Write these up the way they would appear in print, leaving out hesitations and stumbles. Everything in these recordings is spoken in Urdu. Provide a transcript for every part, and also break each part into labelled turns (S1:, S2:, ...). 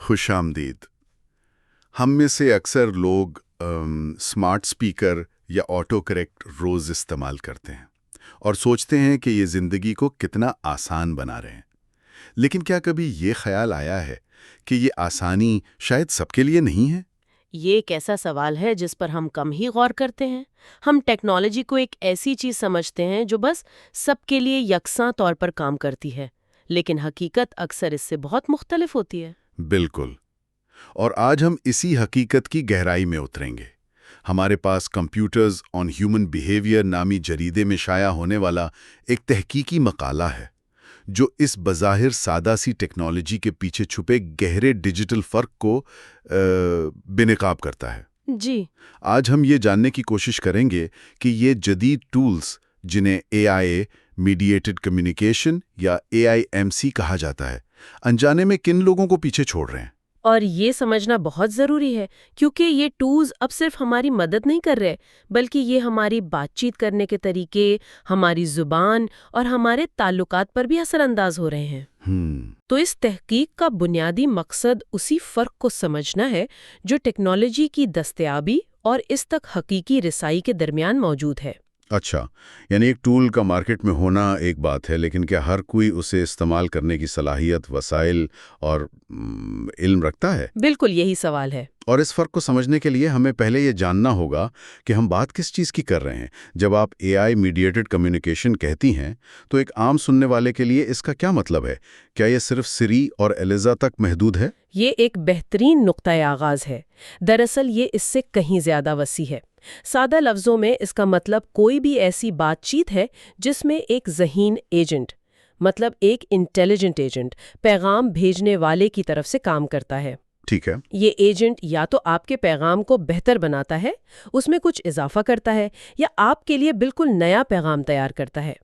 S1: خوش آمدید۔ ہم میں سے اکثر لوگ سمارٹ سپیکر یا آٹو کریکٹ روز استعمال کرتے ہیں اور سوچتے ہیں کہ یہ زندگی کو کتنا آسان بنا رہے ہیں۔ لیکن کیا کبھی یہ خیال آیا ہے کہ یہ آسانی شاید سب کے لیے نہیں ہے؟
S2: یہ ایک ایسا سوال ہے جس پر ہم کم ہی غور کرتے ہیں۔ ہم ٹیکنالوجی کو ایک ایسی چیز سمجھتے ہیں جو بس سب کے لیے یکساں طور پر کام کرتی ہے، لیکن حقیقت اکثر اس سے بہت مختلف ہوتی ہے۔
S1: بالکل۔ اور آج ہم اسی حقیقت کی گہرائی میں اتریں گے۔ ہمارے پاس کمپیوٹرز آن ہیومن بیہیویئر نامی جریدے میں شائع ہونے والا ایک تحقیقی مقالہ ہے جو اس بظاہر سادہ سی ٹیکنالوجی کے پیچھے چھپے گہرے ڈیجیٹل فرق کو بے نقاب کرتا ہے۔
S2: جی،
S1: آج ہم یہ جاننے کی کوشش کریں گے کہ یہ جدید ٹولز جنہیں AI میڈیٹڈ کمیونیکیشن یا AIMC کہا جاتا ہے، انجانے میں کن لوگوں کو پیچھے چھوڑ رہے ہیں۔
S2: اور یہ سمجھنا بہت ضروری ہے کیونکہ یہ ٹولز اب صرف ہماری مدد نہیں کر رہے، بلکہ یہ ہماری بات چیت کرنے کے طریقے، ہماری زبان اور ہمارے تعلقات پر بھی اثر انداز ہو رہے ہیں۔ تو اس تحقیق کا بنیادی مقصد اسی فرق کو سمجھنا ہے جو ٹیکنالوجی کی دستیابی اور اس تک حقیقی رسائی کے درمیان موجود ہے۔
S1: اچھا، یعنی ایک ٹول کا مارکیٹ میں ہونا ایک بات ہے، لیکن کیا ہر کوئی اسے استعمال کرنے کی صلاحیت، وسائل اور علم رکھتا ہے؟
S2: بالکل یہی سوال ہے۔
S1: اور اس فرق کو سمجھنے کے لیے ہمیں پہلے یہ جاننا ہوگا کہ ہم بات کس چیز کی کر رہے ہیں۔ جب آپ AI میڈیٹڈ کمیونیکیشن کہتی ہیں تو ایک عام سننے والے کے لیے اس کا کیا مطلب ہے؟ کیا یہ صرف سری اور ایلیزا تک محدود ہے؟
S2: یہ ایک بہترین نقطۂ آغاز ہے۔ دراصل یہ اس سے کہیں زیادہ وسیع ہے۔ سادہ لفظوں میں اس کا مطلب کوئی بھی ایسی بات چیت ہے جس میں ایک ذہین ایجنٹ، مطلب ایک انٹیلیجنٹ ایجنٹ، پیغام بھیجنے والے کی طرف سے کام کرتا ہے۔
S1: ٹھیک ہے۔
S2: یہ ایجنٹ یا تو آپ کے پیغام کو بہتر بناتا ہے، اس میں کچھ اضافہ کرتا ہے، یا آپ کے لیے بالکل نیا پیغام تیار کرتا ہے۔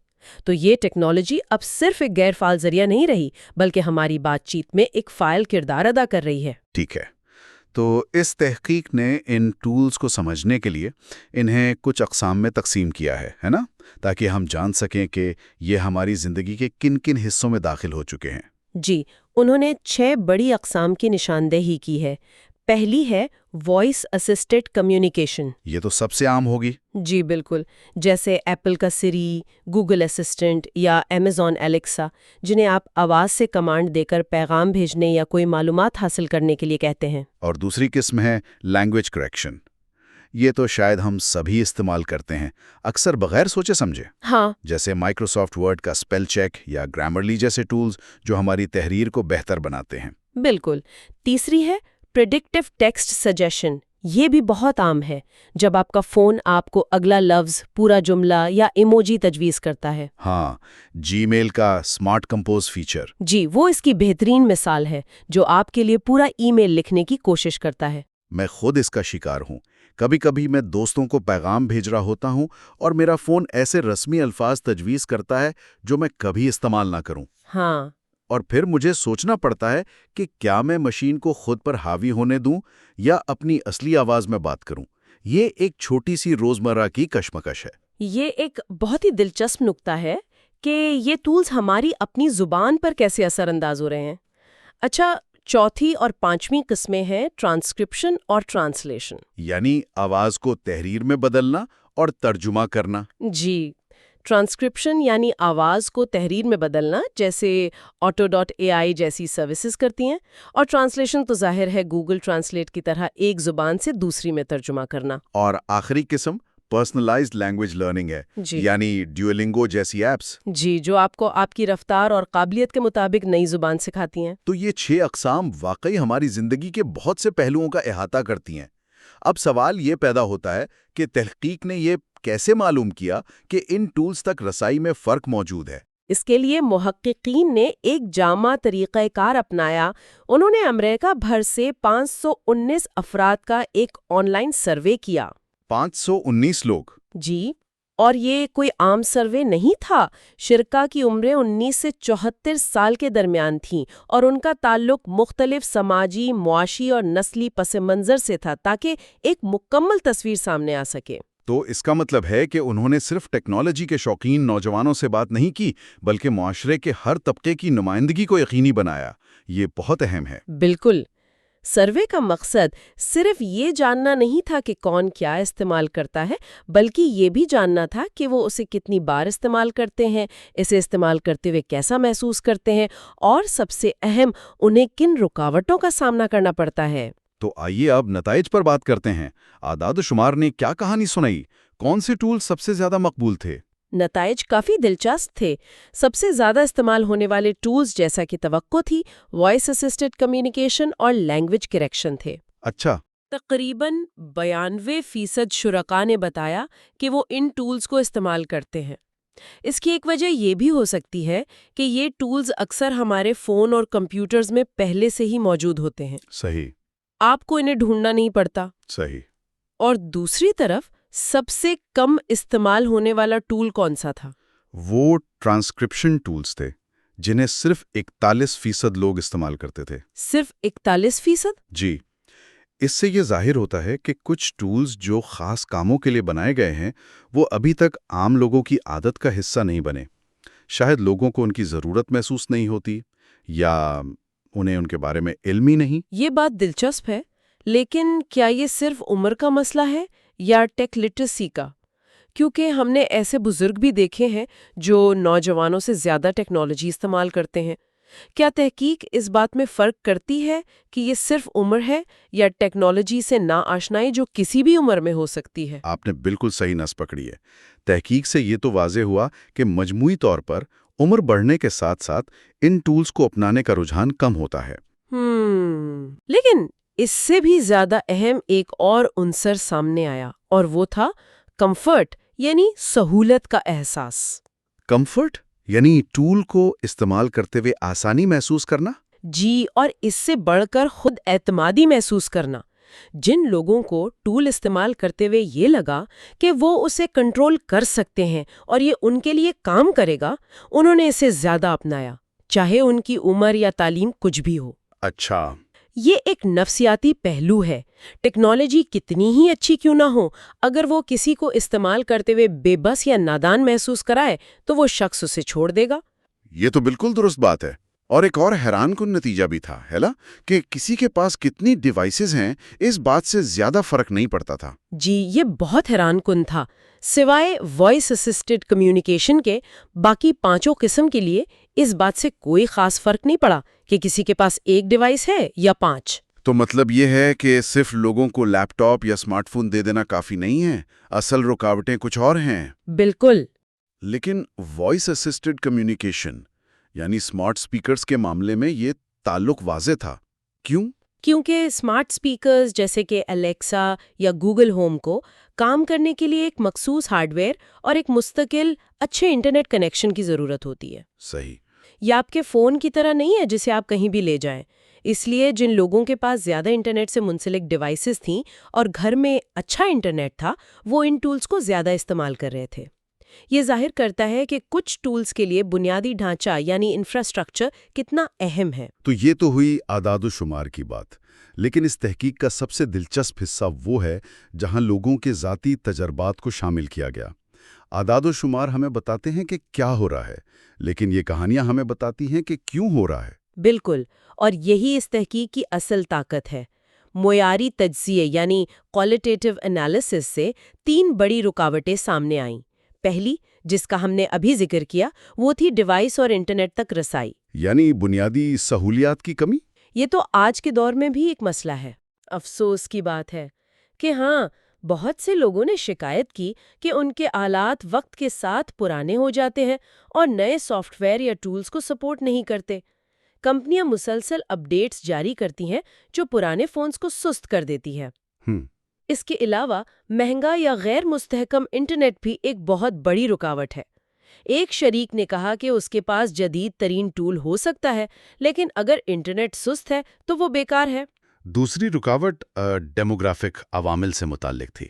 S2: تو یہ ٹیکنالوجی اب صرف ایک غیر فعال ذریعہ نہیں رہی، بلکہ ہماری بات چیت میں ایک فعال کردار ادا کر رہی ہے۔
S1: ٹھیک ہے۔ تو اس تحقیق نے ان ٹولز کو سمجھنے کے لیے انہیں کچھ اقسام میں تقسیم کیا ہے نا؟ تاکہ ہم جان سکیں کہ یہ ہماری زندگی کے کن کن حصوں میں داخل ہو چکے ہیں۔
S2: جی، انہوں نے 6 بڑی اقسام کی نشاندہی کی ہے۔ پہلی ہے وائس اسسٹڈ کمیونیکیشن۔
S1: یہ تو سب سے عام ہوگی۔
S2: جی بالکل، جیسے ایپل کا سری، گوگل اسسٹنٹ یا امیزون الیکسا، جنہیں آپ آواز سے کمانڈ دے کر پیغام بھیجنے یا کوئی معلومات حاصل کرنے کے لیے کہتے ہیں۔
S1: اور دوسری قسم ہے لینگویج کریکشن۔ یہ تو شاید ہم سبھی استعمال کرتے ہیں، اکثر بغیر سوچے سمجھے۔
S2: ہاں،
S1: جیسے مائکروسافٹ ورڈ کا اسپیل چیک یا گرامرلی جیسے ٹولز جو ہماری تحریر کو بہتر بناتے ہیں۔
S2: بالکل۔ تیسری ہے پریڈکٹیو ٹیکسٹ سجیشن۔ یہ بھی بہت عام ہے، جب آپ کا فون آپ کو اگلا لفظ، پورا جملہ یا ایموجی تجویز کرتا ہے۔
S1: ہاں، جی میل کا اسمارٹ کمپوز فیچر۔
S2: جی، وہ اس کی بہترین مثال ہے، جو آپ کے لیے پورا ای میل لکھنے کی کوشش کرتا ہے۔
S1: میں خود اس کا شکار ہوں۔ کبھی کبھی میں دوستوں کو پیغام بھیج رہا ہوتا ہوں اور میرا فون ایسے رسمی الفاظ تجویز کرتا ہے جو میں کبھی استعمال نہ کروں۔
S2: ہاں،
S1: اور پھر مجھے سوچنا پڑتا ہے کہ کیا میں مشین کو خود پر حاوی ہونے دوں یا اپنی اصلی آواز میں بات کروں۔ یہ ایک چھوٹی سی روزمرہ کی کشمکش ہے۔
S2: یہ ایک بہت ہی دلچسپ نکتہ ہے کہ یہ ٹولز ہماری اپنی زبان پر کیسے اثر انداز ہو رہے ہیں۔ اچھا، چوتھی اور پانچویں قسمیں ہیں ٹرانسکرپشن اور ٹرانسلیشن۔
S1: یعنی آواز کو تحریر میں بدلنا اور ترجمہ کرنا۔
S2: جی، ٹرانسکرپشن یعنی آواز کو تحریر میں بدلنا، جیسے auto.ai جیسی سروسز کرتی ہیں، اور ٹرانسلیشن تو ظاہر ہے گوگل ٹرانسلیٹ کی طرح ایک زبان سے دوسری میں ترجمہ کرنا۔
S1: اور آخری قسم پرسنلائزڈ لینگویج لرننگ ہے،
S2: جی،
S1: یعنی ڈیولنگو جیسی ایپس۔
S2: جی، جو آپ کو آپ کی رفتار اور قابلیت کے مطابق نئی زبان سکھاتی ہیں۔
S1: تو یہ 6 اقسام واقعی ہماری زندگی کے بہت سے پہلوؤں کا احاطہ کرتی ہیں۔ اب سوال یہ پیدا ہوتا ہے کہ تحقیق نے یہ کیسے معلوم کیا کہ ان ٹولز تک رسائی میں فرق موجود ہے؟
S2: اس کے لیے محققین نے ایک جامع طریقہ کار اپنایا۔ انہوں نے امریکہ بھر سے 519 افراد کا ایک آن لائن سروے کیا۔
S1: 519 لوگ؟
S2: جی، اور یہ کوئی عام سروے نہیں تھا۔ شرکاء کی عمریں 19 سے 74 سال کے درمیان تھیں، اور ان کا تعلق مختلف سماجی، معاشی اور نسلی پس منظر سے تھا تاکہ ایک مکمل تصویر سامنے آ سکے۔
S1: تو اس کا مطلب ہے کہ انہوں نے صرف ٹیکنالوجی کے شوقین نوجوانوں سے بات نہیں کی، بلکہ معاشرے کے ہر طبقے کی نمائندگی کو یقینی بنایا۔ یہ بہت اہم ہے۔
S2: بالکل۔ سروے کا مقصد صرف یہ جاننا نہیں تھا کہ کون کیا استعمال کرتا ہے، بلکہ یہ بھی جاننا تھا کہ وہ اسے کتنی بار استعمال کرتے ہیں، اسے استعمال کرتے ہوئے کیسا محسوس کرتے ہیں، اور سب سے اہم، انہیں کن رکاوٹوں کا سامنا کرنا پڑتا ہے۔
S3: تو آئیے اب نتائج پر بات کرتے ہیں۔ اعداد و شمار نے کیا کہانی سنائی؟ کون سے ٹول سب سے زیادہ مقبول تھے؟
S2: نتائج کافی دلچسپ تھے۔ سب سے زیادہ استعمال ہونے والے ٹولز، جیسا کہ توقع تھی، وائس اسسٹڈ کمیونیکیشن اور لینگویج کریکشن تھے۔
S3: اچھا،
S2: تقریباً 92% شرکاء نے بتایا کہ وہ ان ٹولز کو استعمال کرتے ہیں۔ اس کی ایک وجہ یہ بھی ہو سکتی ہے کہ یہ ٹولز اکثر ہمارے فون اور کمپیوٹرز میں پہلے سے ہی موجود ہوتے ہیں۔
S3: صحیح،
S2: آپ کو انہیں ڈھونڈنا نہیں پڑتا۔
S3: صحیح۔
S2: اور دوسری طرف سب سے کم استعمال ہونے والا ٹول کون سا تھا؟
S3: وہ ٹرانسکرپشن ٹولز تھے جنہیں صرف 41% لوگ استعمال کرتے تھے۔
S2: صرف 41%؟
S3: جی، اس سے یہ ظاہر ہوتا ہے کہ کچھ ٹولز جو خاص کاموں کے لیے بنائے گئے ہیں وہ ابھی تک عام لوگوں کی عادت کا حصہ نہیں بنے۔ شاید لوگوں کو ان کی ضرورت محسوس نہیں ہوتی، یا انہیں ان کے بارے میں علم ہی نہیں۔
S2: یہ بات دلچسپ ہے، لیکن کیا یہ صرف عمر کا مسئلہ ہے یا ٹیک لٹریسی کا؟ کیونکہ ہم نے ایسے بزرگ بھی دیکھے ہیں جو نوجوانوں سے زیادہ ٹیکنالوجی استعمال کرتے ہیں۔ کیا تحقیق اس بات میں فرق کرتی ہے کہ یہ صرف عمر ہے یا ٹیکنالوجی سے ناآشنائی جو کسی بھی عمر میں ہو سکتی ہے؟
S3: آپ نے بالکل صحیح نس پکڑی ہے۔ تحقیق سے یہ تو واضح ہوا کہ مجموعی طور پر عمر بڑھنے کے ساتھ ساتھ ان ٹولز کو اپنانے کا رجحان کم ہوتا ہے۔
S2: لیکن اس سے بھی زیادہ اہم ایک اور عنصر سامنے آیا، اور وہ تھا کمفرٹ، یعنی سہولت کا احساس۔
S3: کمفرٹ یعنی ٹول کو استعمال کرتے ہوئے آسانی محسوس کرنا؟
S2: جی، اور اس سے بڑھ کر خود اعتمادی محسوس کرنا۔ جن لوگوں کو ٹول استعمال کرتے ہوئے یہ لگا کہ وہ اسے کنٹرول کر سکتے ہیں اور یہ ان کے لیے کام کرے گا، انہوں نے اسے زیادہ اپنایا، چاہے ان کی عمر یا تعلیم کچھ بھی ہو۔
S3: اچھا،
S2: یہ ایک نفسیاتی پہلو ہے۔ ٹیکنالوجی کتنی ہی اچھی کیوں نہ ہو، اگر وہ کسی کو استعمال کرتے ہوئے بے بس یا نادان محسوس کرائے تو وہ شخص اسے چھوڑ دے گا۔
S1: یہ تو بالکل درست بات ہے۔ اور ایک اور حیران کن نتیجہ بھی تھا، ہے نا، کہ کسی کے پاس کتنی ڈیوائسز ہیں اس بات سے زیادہ فرق نہیں پڑتا تھا۔
S2: جی، یہ بہت حیران کن تھا۔ سوائے وائس اسسٹڈ کمیونیکیشن کے، باقی 5 قسم کے لیے اس بات سے کوئی خاص فرق نہیں پڑا کہ کسی کے پاس ایک ڈیوائس ہے یا 5۔
S1: تو مطلب یہ ہے کہ صرف لوگوں کو لیپ ٹاپ یا اسمارٹ فون دے دینا کافی نہیں ہے، اصل رکاوٹیں کچھ اور ہیں۔
S2: بالکل۔
S1: لیکن وائس اسسٹڈ کمیونیکیشن یعنی اسمارٹ سپیکرز کے معاملے میں یہ تعلق واضح تھا۔ کیوں؟
S2: کیونکہ اسمارٹ سپیکرز جیسے کہ الیکسا یا گوگل ہوم کو کام کرنے کے لیے ایک مخصوص ہارڈ ویئر اور ایک مستقل اچھے انٹرنیٹ کنیکشن کی ضرورت ہوتی ہے۔
S1: صحیح۔
S2: یہ آپ کے فون کی طرح نہیں ہے جسے آپ کہیں بھی لے جائیں۔ اس لیے جن لوگوں کے پاس زیادہ انٹرنیٹ سے منسلک ڈیوائسز تھیں اور گھر میں اچھا انٹرنیٹ تھا، وہ ان ٹولز کو زیادہ استعمال کر رہے تھے۔ یہ ظاہر کرتا ہے کہ کچھ ٹولز کے لیے بنیادی ڈھانچہ یعنی انفراسٹرکچر کتنا اہم ہے۔
S3: تو یہ تو ہوئی اعداد و شمار کی بات، لیکن اس تحقیق کا سب سے دلچسپ حصہ وہ ہے جہاں لوگوں کے ذاتی تجربات کو شامل کیا گیا۔ اعداد و شمار ہمیں بتاتے ہیں کہ کیا ہو رہا ہے، لیکن یہ کہانیاں ہمیں بتاتی ہیں کہ کیوں ہو رہا ہے۔
S2: بالکل، اور یہی اس تحقیق کی اصل طاقت ہے۔ معیاری تجزیے یعنی کوالٹیٹیو انالیسس سے 3 بڑی رکاوٹیں سامنے آئیں۔ پہلی، جس کا ہم نے ابھی ذکر کیا، وہ تھی ڈیوائس اور انٹرنیٹ تک رسائی،
S3: یعنی بنیادی سہولیات کی کمی۔
S2: یہ تو آج کے دور میں بھی ایک مسئلہ ہے۔ افسوس کی بات ہے کہ بہت سے لوگوں نے شکایت کی کہ ان کے آلات وقت کے ساتھ پرانے ہو جاتے ہیں اور نئے سافٹ ویئر یا ٹولز کو سپورٹ نہیں کرتے۔ کمپنیاں مسلسل اپڈیٹس جاری کرتی ہیں جو پرانے فونز کو سست کر دیتی ہے۔ اس کے علاوہ مہنگا یا غیر مستحکم انٹرنیٹ بھی ایک بہت بڑی رکاوٹ ہے۔ ایک شریک نے کہا کہ اس کے پاس جدید ترین ٹول ہو سکتا ہے، لیکن اگر انٹرنیٹ سست ہے تو وہ بیکار ہے۔
S3: دوسری رکاوٹ ڈیموگرافک عوامل سے متعلق تھی،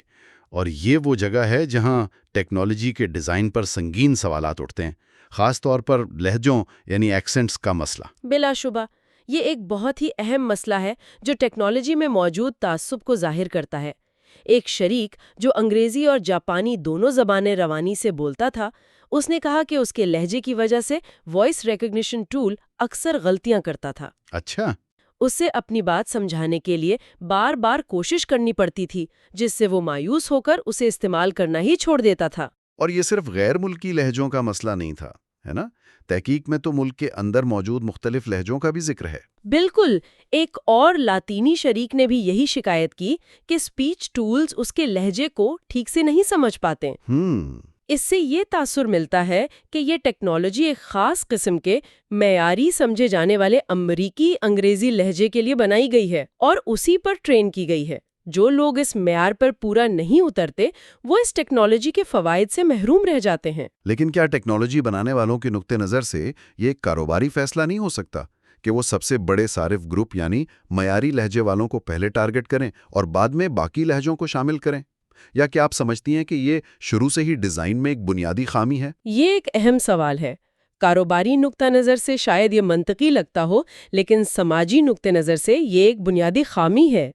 S3: اور یہ وہ جگہ ہے جہاں ٹیکنالوجی کے ڈیزائن پر سنگین سوالات اٹھتے ہیں، خاص طور پر لہجوں یعنی ایکسنٹس کا مسئلہ۔
S2: بلا شبہ یہ ایک بہت ہی اہم مسئلہ ہے جو ٹیکنالوجی میں موجود تعصب کو ظاہر کرتا ہے۔ ایک شریک جو انگریزی اور جاپانی دونوں زبانیں روانی سے بولتا تھا، اس نے کہا کہ اس کے لہجے کی وجہ سے وائس ریکگنیشن ٹول اکثر غلطیاں کرتا تھا۔
S3: اچھا۔
S2: اسے اپنی بات سمجھانے کے لیے بار بار کوشش کرنی پڑتی تھی، جس سے وہ مایوس ہو کر اسے استعمال کرنا ہی چھوڑ دیتا تھا۔
S3: اور یہ صرف غیر ملکی لہجوں کا مسئلہ نہیں تھا، ہے نا؟ تحقیق میں تو ملک کے اندر موجود مختلف لہجوں کا بھی ذکر ہے۔
S2: بالکل، ایک اور لاطینی شریک نے بھی یہی شکایت کی کہ اسپیچ ٹولز اس کے لہجے کو ٹھیک سے نہیں سمجھ پاتے۔ اس سے یہ تاثر ملتا ہے کہ یہ ٹیکنالوجی ایک خاص قسم کے معیاری سمجھے جانے والے امریکی انگریزی لہجے کے لیے بنائی گئی ہے اور اسی پر ٹرین کی گئی ہے۔ جو لوگ اس معیار پر پورا نہیں اترتے وہ اس ٹیکنالوجی کے فوائد سے محروم رہ جاتے ہیں۔
S3: لیکن کیا ٹیکنالوجی بنانے والوں کے نقطہ نظر سے یہ ایک کاروباری فیصلہ نہیں ہو سکتا کہ وہ سب سے بڑے صارف گروپ یعنی معیاری لہجے والوں کو پہلے ٹارگٹ کریں اور بعد میں باقی لہجوں کو شامل کریں؟ یا کیا آپ سمجھتی ہیں کہ یہ شروع سے ہی ڈیزائن میں ایک بنیادی خامی ہے؟
S2: یہ ایک اہم سوال ہے۔ کاروباری نقطہ نظر سے شاید یہ منطقی لگتا ہو، لیکن سماجی نقطہ نظر سے یہ ایک بنیادی خامی ہے۔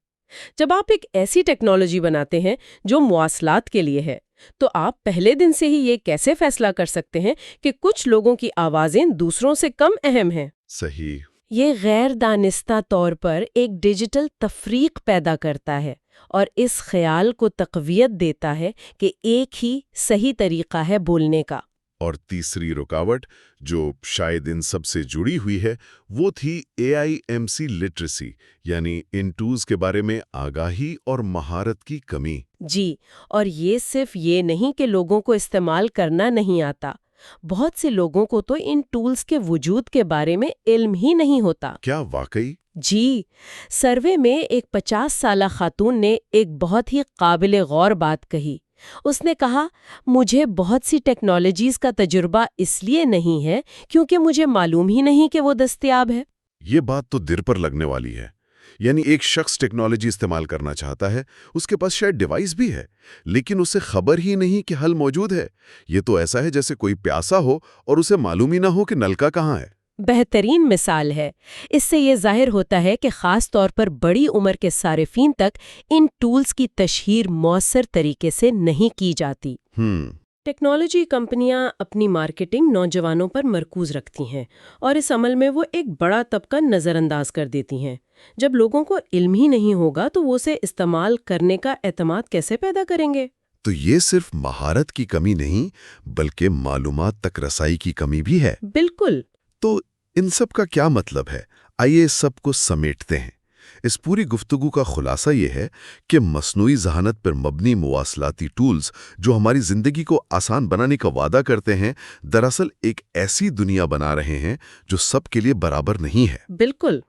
S2: جب آپ ایک ایسی ٹیکنالوجی بناتے ہیں جو مواصلات کے لیے ہے، تو آپ پہلے دن سے ہی یہ کیسے فیصلہ کر سکتے ہیں کہ کچھ لوگوں کی آوازیں دوسروں سے کم اہم ہیں؟
S3: صحیح۔
S2: یہ غیر دانستہ طور پر ایک ڈیجیٹل تفریق پیدا کرتا ہے اور اس خیال کو تقویت دیتا ہے کہ ایک ہی صحیح طریقہ ہے بولنے کا۔
S1: اور تیسری رکاوٹ جو شاید ان سب سے جڑی ہوئی ہے وہ تھی AIMC لٹریسی، یعنی ان ٹولز کے بارے میں آگاہی اور مہارت کی کمی۔
S2: جی، اور یہ صرف یہ نہیں کہ لوگوں کو استعمال کرنا نہیں آتا، بہت سے لوگوں کو تو ان ٹولز کے وجود کے بارے میں علم ہی نہیں ہوتا۔
S1: کیا واقعی؟
S2: جی، سروے میں ایک 50 سالہ خاتون نے ایک بہت ہی قابل غور بات کہی۔ اس نے کہا، مجھے بہت سی ٹیکنالوجیز کا تجربہ اس لیے نہیں ہے کیونکہ مجھے معلوم ہی نہیں کہ وہ دستیاب ہے۔
S1: یہ بات تو دل پر لگنے والی ہے۔ یعنی ایک شخص ٹیکنالوجی استعمال کرنا چاہتا ہے، اس کے پاس شاید ڈیوائس بھی ہے، لیکن اسے خبر ہی نہیں کہ حل موجود ہے۔ یہ تو ایسا ہے جیسے کوئی پیاسا ہو اور اسے معلوم ہی نہ ہو کہ نلکا کہاں ہے۔
S2: بہترین مثال ہے۔ اس سے یہ ظاہر ہوتا ہے کہ خاص طور پر بڑی عمر کے صارفین تک ان ٹولز کی تشہیر مؤثر طریقے سے نہیں کی جاتی۔ ٹیکنالوجی کمپنیاں اپنی مارکیٹنگ نوجوانوں پر مرکوز رکھتی ہیں اور اس عمل میں وہ ایک بڑا طبقہ نظر انداز کر دیتی ہیں۔ جب لوگوں کو علم ہی نہیں ہوگا تو وہ اسے استعمال کرنے کا اعتماد کیسے پیدا کریں گے؟
S1: تو یہ صرف مہارت کی کمی نہیں بلکہ معلومات تک رسائی کی کمی بھی ہے۔
S2: بالکل۔
S1: تو ان سب کا کیا مطلب ہے؟ آئیے اس سب کو سمیٹتے ہیں۔ اس پوری گفتگو کا خلاصہ یہ ہے کہ مصنوعی ذہانت پر مبنی مواصلاتی ٹولز جو ہماری زندگی کو آسان بنانے کا وعدہ کرتے ہیں، دراصل ایک ایسی دنیا بنا رہے ہیں جو سب کے لیے برابر نہیں ہے۔
S2: بالکل۔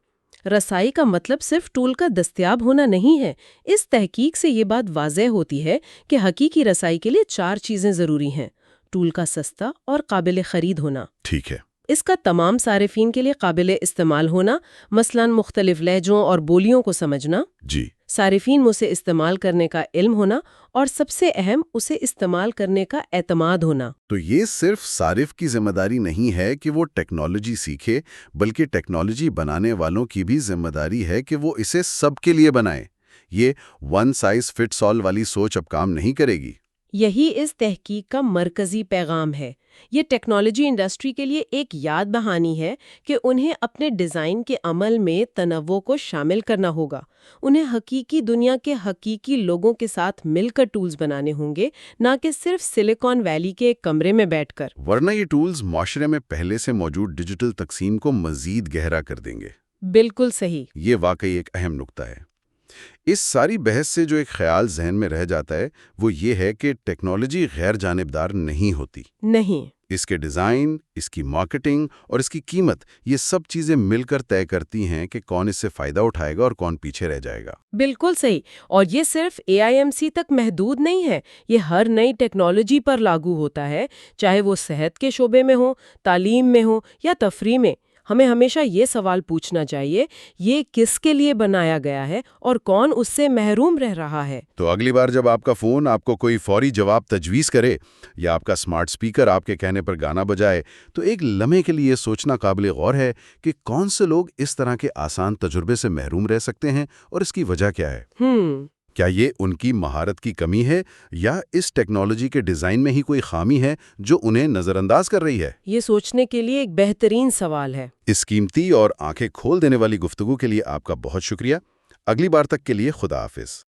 S2: رسائی کا مطلب صرف ٹول کا دستیاب ہونا نہیں ہے۔ اس تحقیق سے یہ بات واضح ہوتی ہے کہ حقیقی رسائی کے لیے 4 چیزیں ضروری ہیں: ٹول کا سستا اور قابل خرید ہونا،
S1: ٹھیک ہے،
S2: اس کا تمام صارفین کے لیے قابل استعمال ہونا، مثلاً مختلف لہجوں اور بولیوں کو سمجھنا،
S1: جی،
S2: صارفین میں اسے استعمال کرنے کا علم ہونا، اور سب سے اہم اسے استعمال کرنے کا اعتماد ہونا۔
S1: تو یہ صرف صارف کی ذمہ داری نہیں ہے کہ وہ ٹیکنالوجی سیکھے، بلکہ ٹیکنالوجی بنانے والوں کی بھی ذمہ داری ہے کہ وہ اسے سب کے لیے بنائیں۔ یہ ون سائز فٹس آل والی سوچ اب کام نہیں کرے گی۔
S2: یہی اس تحقیق کا مرکزی پیغام ہے۔ یہ ٹیکنالوجی انڈسٹری کے لیے ایک یاد دہانی ہے کہ انہیں اپنے ڈیزائن کے عمل میں تنوع کو شامل کرنا ہوگا۔ انہیں حقیقی دنیا کے حقیقی لوگوں کے ساتھ مل کر ٹولز بنانے ہوں گے، نہ کہ صرف سلیکن ویلی کے ایک کمرے میں بیٹھ کر۔
S1: ورنہ یہ ٹولز معاشرے میں پہلے سے موجود ڈیجیٹل تقسیم کو مزید گہرا کر دیں گے۔
S2: بالکل صحیح۔
S1: یہ واقعی ایک اہم نقطہ ہے۔ اس ساری بحث سے جو ایک خیال ذہن میں رہ جاتا ہے وہ یہ ہے کہ ٹیکنالوجی غیر جانبدار نہیں ہوتی۔
S2: نہیں۔
S1: اس کے ڈیزائن، اس کی مارکیٹنگ اور اس کی قیمت، یہ سب چیزیں مل کر طے کرتی ہیں کہ کون اس سے فائدہ اٹھائے گا اور کون پیچھے رہ جائے گا۔
S2: بالکل صحیح۔ اور یہ صرف AIMC تک محدود نہیں ہے، یہ ہر نئی ٹیکنالوجی پر لاگو ہوتا ہے، چاہے وہ صحت کے شعبے میں ہو، تعلیم میں ہو یا تفریح میں۔ ہمیں ہمیشہ یہ سوال پوچھنا چاہیے، یہ کس کے لیے بنایا گیا ہے اور کون اس سے محروم رہ رہا ہے؟
S1: تو اگلی بار جب آپ کا فون آپ کو کوئی فوری جواب تجویز کرے یا آپ کا اسمارٹ اسپیکر آپ کے کہنے پر گانا بجائے، تو ایک لمحے کے لیے سوچنا قابل غور ہے کہ کون سے لوگ اس طرح کے آسان تجربے سے محروم رہ سکتے ہیں اور اس کی وجہ کیا ہے۔
S3: کیا یہ ان کی مہارت کی کمی ہے یا اس ٹیکنالوجی کے ڈیزائن میں ہی کوئی خامی ہے جو انہیں نظر انداز کر رہی ہے؟
S2: یہ سوچنے کے لیے ایک بہترین سوال ہے۔
S3: اس قیمتی اور آنکھیں کھول دینے والی گفتگو کے لیے آپ کا بہت شکریہ۔ اگلی بار تک کے لیے خدا حافظ۔